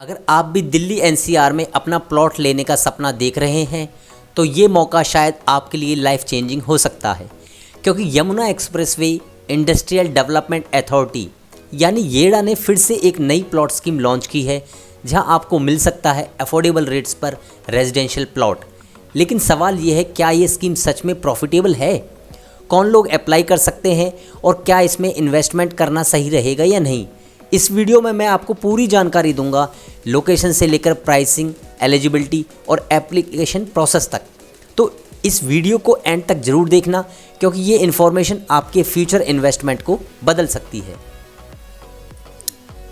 अगर आप भी दिल्ली एनसीआर में अपना प्लॉट लेने का सपना देख रहे हैं तो ये मौका शायद आपके लिए लाइफ चेंजिंग हो सकता है, क्योंकि Yamuna expressway industrial development authority यानी येडा ने फिर से एक नई प्लॉट स्कीम लॉन्च की है, जहां आपको मिल सकता है अफोर्डेबल रेट्स पर रेजिडेंशियल प्लॉट। लेकिन सवाल ये है, क्या ये स्कीम सच में प्रॉफिटेबल है? कौन लोग अप्लाई कर सकते हैं और क्या इसमें इन्वेस्टमेंट करना सही रहेगा या नहीं? इस वीडियो में मैं आपको पूरी जानकारी दूंगा, लोकेशन से लेकर प्राइसिंग, एलिजिबिलिटी और एप्लीकेशन प्रोसेस तक। तो इस वीडियो को एंड तक ज़रूर देखना, क्योंकि ये इन्फॉर्मेशन आपके फ्यूचर इन्वेस्टमेंट को बदल सकती है।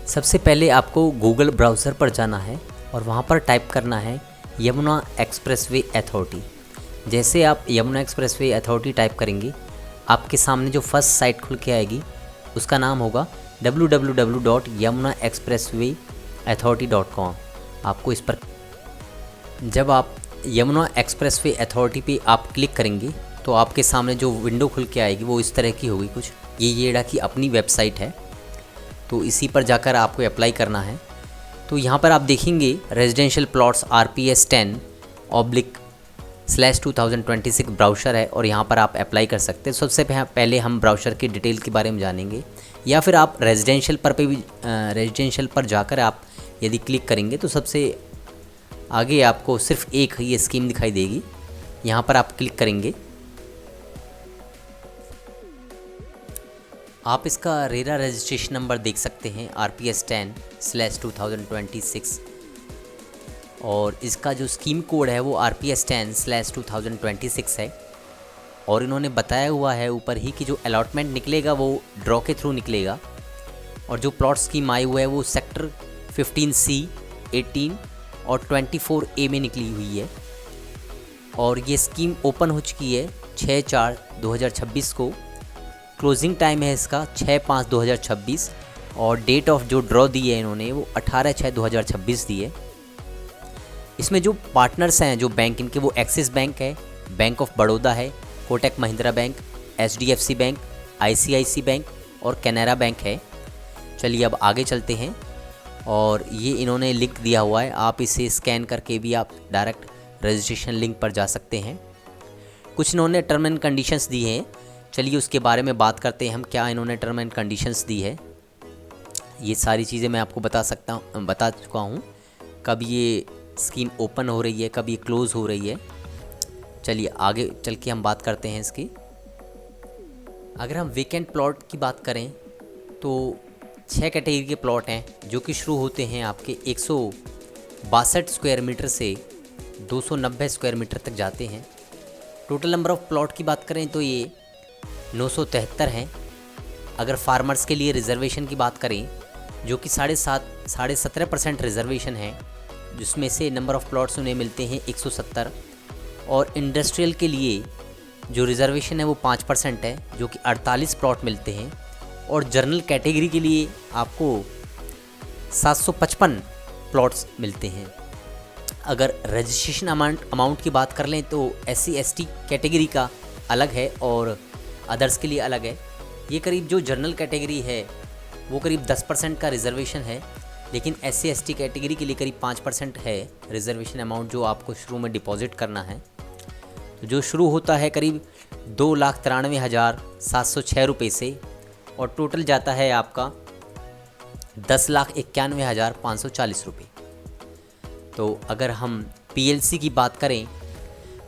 सबसे पहले आपको गूगल ब्राउज़र पर जाना है और वहाँ पर टाइप करना है यमुना एक्सप्रेसवे अथॉरिटी। जैसे आप यमुना एक्सप्रेसवे अथॉरिटी टाइप करेंगे, आपके सामने जो फर्स्ट साइट खुल के आएगी उसका नाम होगा www.yamunaexpresswayauthority.com। आपको इस पर जब आप यमुना एक्सप्रेसवे अथॉरिटी पे आप क्लिक करेंगे तो आपके सामने जो विंडो खुल के आएगी वो इस तरह की होगी कुछ। ये येडा की अपनी वेबसाइट है, तो इसी पर जाकर आपको अप्लाई करना है। तो यहाँ पर आप देखेंगे रेजिडेंशियल प्लॉट्स RPS 10/2026 ब्राउज़र है और यहाँ पर आप अप्लाई कर सकते हैं। सबसे पहले हम ब्राउज़र की डिटेल के बारे में जानेंगे, या फिर आप रेजिडेंशियल पर जाकर आप यदि क्लिक करेंगे तो सबसे आगे आपको सिर्फ एक ये स्कीम दिखाई देगी। यहाँ पर आप क्लिक करेंगे, आप इसका रेरा रजिस्ट्रेशन नंबर देख सकते हैं RPS 10/2026 और इसका जो स्कीम कोड है वो RPS 10/2026 है। और इन्होंने बताया हुआ है ऊपर ही कि जो अलॉटमेंट निकलेगा वो ड्रॉ के थ्रू निकलेगा, और जो प्लॉट स्कीम आई हुआ है वो सेक्टर 15C, 18 और 24A में निकली हुई है। और ये स्कीम ओपन हो चुकी है 6/4/2026 को। क्लोजिंग टाइम है इसका 6/5/2026 और डेट ऑफ जो ड्रॉ दी है इन्होंने वो 18/6/2026 दी है। इसमें जो पार्टनर्स हैं, जो बैंक इनके, वो एक्सिस बैंक है, बैंक ऑफ बड़ौदा है, Kotak Mahindra bank, HDFC bank, ICICI bank और कैनरा बैंक है। चलिए अब आगे चलते हैं, और ये इन्होंने लिंक दिया हुआ है, आप इसे स्कैन करके भी आप डायरेक्ट रजिस्ट्रेशन लिंक पर जा सकते हैं। कुछ इन्होंने टर्म एंड कंडीशंस दी हैं, चलिए उसके बारे में बात करते हैं हम, क्या इन्होंने टर्म एंड कंडीशंस दी है। ये सारी चीज़ें मैं आपको बता चुका हूँ, कब ये स्कीम ओपन हो रही है, कब ये क्लोज़ हो रही है। चलिए आगे चल के हम बात करते हैं इसकी। अगर हम वेकेंट प्लॉट की बात करें तो 6 कैटेगरी के प्लॉट हैं, जो कि शुरू होते हैं आपके 162 स्क्वायर मीटर से 290 स्क्वायर मीटर तक जाते हैं। टोटल नंबर ऑफ़ प्लॉट की बात करें तो ये 973 हैं। अगर फार्मर्स के लिए रिजर्वेशन की बात करें, जो कि 17.5% रिजर्वेशन है, जिसमें से नंबर ऑफ़ प्लॉट्स उन्हें मिलते हैं 170। और इंडस्ट्रियल के लिए जो रिजर्वेशन है वो 5% है, जो कि 48 प्लॉट मिलते हैं। और जनरल कैटेगरी के लिए आपको 755 प्लॉट्स मिलते हैं। अगर रजिस्ट्रेशन अमाउंट की बात कर लें तो SC/ST कैटेगरी का अलग है और अदर्स के लिए अलग है। ये करीब जो जनरल कैटेगरी है वो करीब 10% का रिजर्वेशन है, लेकिन SC/ST कैटेगरी के लिए करीब 5% है रिजर्वेशन अमाउंट, जो आपको शुरू में डिपॉजिट करना है, जो शुरू होता है करीब 2,93,706 रुपये से, और टोटल जाता है आपका 10,91,540 रुपये। तो अगर हम PLC की बात करें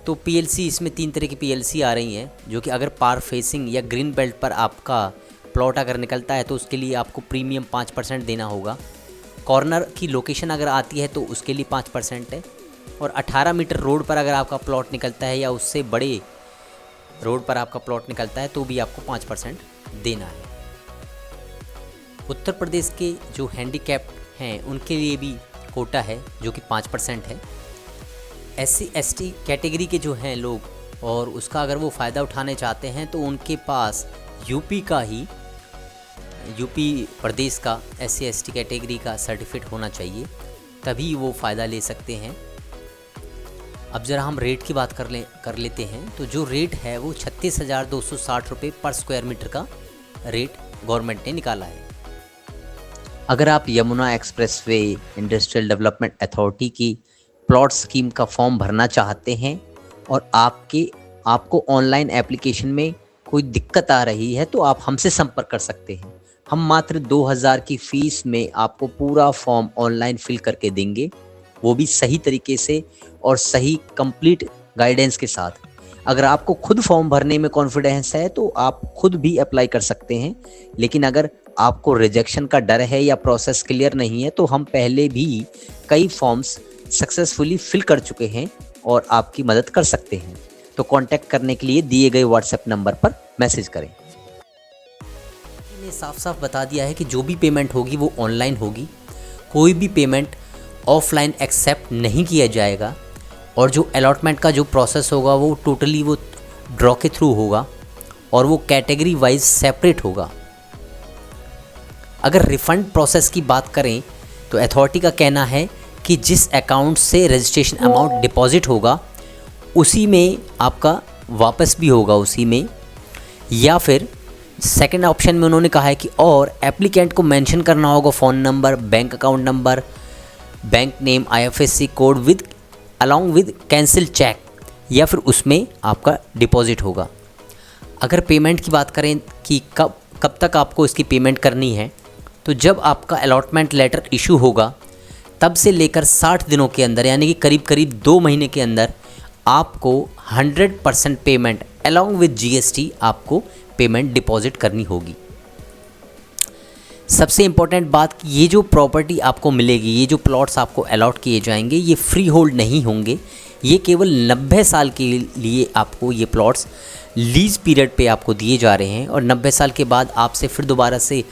तो PLC, इसमें 3 तरह की PLC आ रही हैं, जो कि अगर पार फेसिंग या ग्रीन बेल्ट पर आपका प्लॉट अगर निकलता है तो उसके लिए आपको प्रीमियम 5% देना होगा। कॉर्नर की लोकेशन अगर आती है तो उसके लिए 5% है, और 18 मीटर रोड पर अगर आपका प्लॉट निकलता है या उससे बड़े रोड पर आपका प्लॉट निकलता है तो भी आपको 5% देना है। उत्तर प्रदेश के जो हैंडीकैप्ड हैं उनके लिए भी कोटा है, जो कि 5% है। SC/ST कैटेगरी के जो हैं लोग, और उसका अगर वो फ़ायदा उठाने चाहते हैं तो उनके पास यूपी प्रदेश का SC/ST कैटेगरी का सर्टिफिकेट होना चाहिए, तभी वो फ़ायदा ले सकते हैं। अब ज़रा हम रेट की बात कर लेते हैं, तो जो रेट है वो 36,260 रुपये पर स्क्वायर मीटर का रेट गवर्नमेंट ने निकाला है। अगर आप Yamuna expressway industrial development authority की प्लॉट स्कीम का फॉर्म भरना चाहते हैं और आपको ऑनलाइन एप्लीकेशन में कोई दिक्कत आ रही है तो आप हमसे संपर्क कर सकते हैं। हम मात्र 2000 की फ़ीस में आपको पूरा फॉर्म ऑनलाइन फिल करके देंगे, वो भी सही तरीके से और सही कंप्लीट गाइडेंस के साथ। अगर आपको खुद फॉर्म भरने में कॉन्फिडेंस है तो आप खुद भी अप्लाई कर सकते हैं, लेकिन अगर आपको रिजेक्शन का डर है या प्रोसेस क्लियर नहीं है तो हम पहले भी कई फॉर्म्स सक्सेसफुली फिल कर चुके हैं और आपकी मदद कर सकते हैं। तो कांटेक्ट करने के लिए दिए गए व्हाट्सएप नंबर पर मैसेज करें। मैंने साफ साफ बता दिया है कि जो भी पेमेंट होगी वो ऑनलाइन होगी, कोई भी पेमेंट ऑफलाइन एक्सेप्ट नहीं किया जाएगा और जो अलॉटमेंट का जो प्रोसेस होगा वो टोटली वो ड्रॉ के थ्रू होगा और वो कैटेगरी वाइज सेपरेट होगा। अगर रिफ़ंड प्रोसेस की बात करें तो अथॉरिटी का कहना है कि जिस अकाउंट से रजिस्ट्रेशन अमाउंट डिपॉजिट होगा उसी में आपका वापस भी होगा उसी में, या फिर सेकंड ऑप्शन में उन्होंने कहा है कि और एप्लीकेंट को मेंशन करना होगा phone number, bank account number, bank name, IFSC code with along with cancel cheque, या फिर उसमें आपका डिपॉजिट होगा। अगर पेमेंट की बात करें कि कब तक आपको इसकी पेमेंट करनी है, तो जब आपका अलॉटमेंट लेटर इशू होगा तब से लेकर 60 दिनों के अंदर यानी कि करीब करीब 2 महीने के अंदर आपको 100% पेमेंट अलॉन्ग विद GST आपको पेमेंट डिपॉजिट करनी होगी। सबसे इम्पोर्टेंट बात कि ये जो प्रॉपर्टी आपको मिलेगी, ये जो प्लॉट्स आपको अलॉट किए जाएंगे, ये फ्री होल्ड नहीं होंगे। ये केवल 90 साल के लिए आपको ये प्लॉट्स लीज़ पीरियड पे आपको दिए जा रहे हैं और 90 साल के बाद आपसे फिर दोबारा से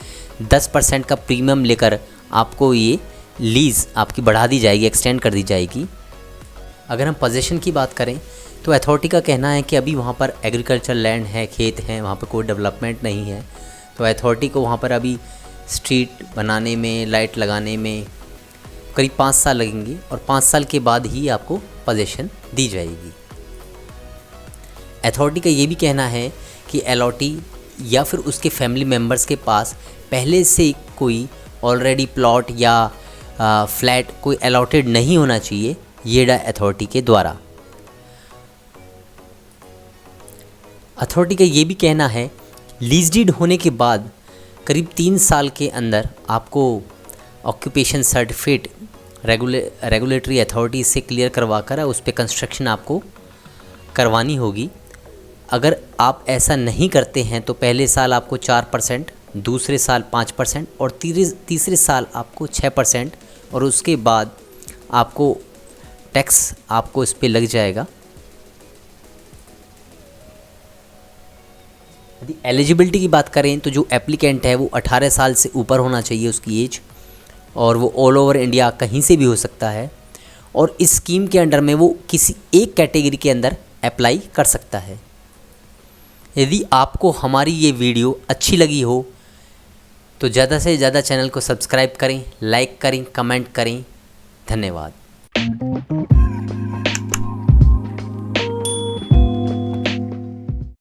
10% का प्रीमियम लेकर आपको ये लीज़ आपकी बढ़ा दी जाएगी, एक्सटेंड कर दी जाएगी। अगर हम पोजीशन की बात करें तो अथॉरिटी का कहना है कि अभी वहाँ पर एग्रीकल्चर लैंड है, खेत हैं, वहाँ पर कोई डेवलपमेंट नहीं है, तो अथॉरिटी को वहाँ पर अभी स्ट्रीट बनाने में, लाइट लगाने में करीब 5 साल लगेंगे और 5 साल के बाद ही आपको पोजीशन दी जाएगी। अथॉरिटी का ये भी कहना है कि अलॉटी या फिर उसके फैमिली मेम्बर्स के पास पहले से कोई ऑलरेडी प्लॉट या फ्लैट कोई अलॉटेड नहीं होना चाहिए येडा अथॉरिटी के द्वारा। अथॉरिटी का ये भी कहना है लीज डीड होने के बाद करीब 3 साल के अंदर आपको ऑक्यूपेशन सर्टिफिकेट रेगुलेटरी अथॉरिटी से क्लियर करवा कर उस पर कंस्ट्रक्शन आपको करवानी होगी। अगर आप ऐसा नहीं करते हैं तो पहले साल आपको 4%, दूसरे साल 5% और तीसरे साल आपको 6% और उसके बाद आपको टैक्स आपको इस पे लग जाएगा। यदि एलिजिबिलिटी की बात करें तो जो एप्लीकेंट है वो 18 साल से ऊपर होना चाहिए उसकी एज, और वो ऑल ओवर इंडिया कहीं से भी हो सकता है और इस स्कीम के अंडर में वो किसी एक कैटेगरी के अंदर अप्लाई कर सकता है। यदि आपको हमारी ये वीडियो अच्छी लगी हो तो ज़्यादा से ज़्यादा चैनल को सब्सक्राइब करें, लाइक करें, कमेंट करें। धन्यवाद।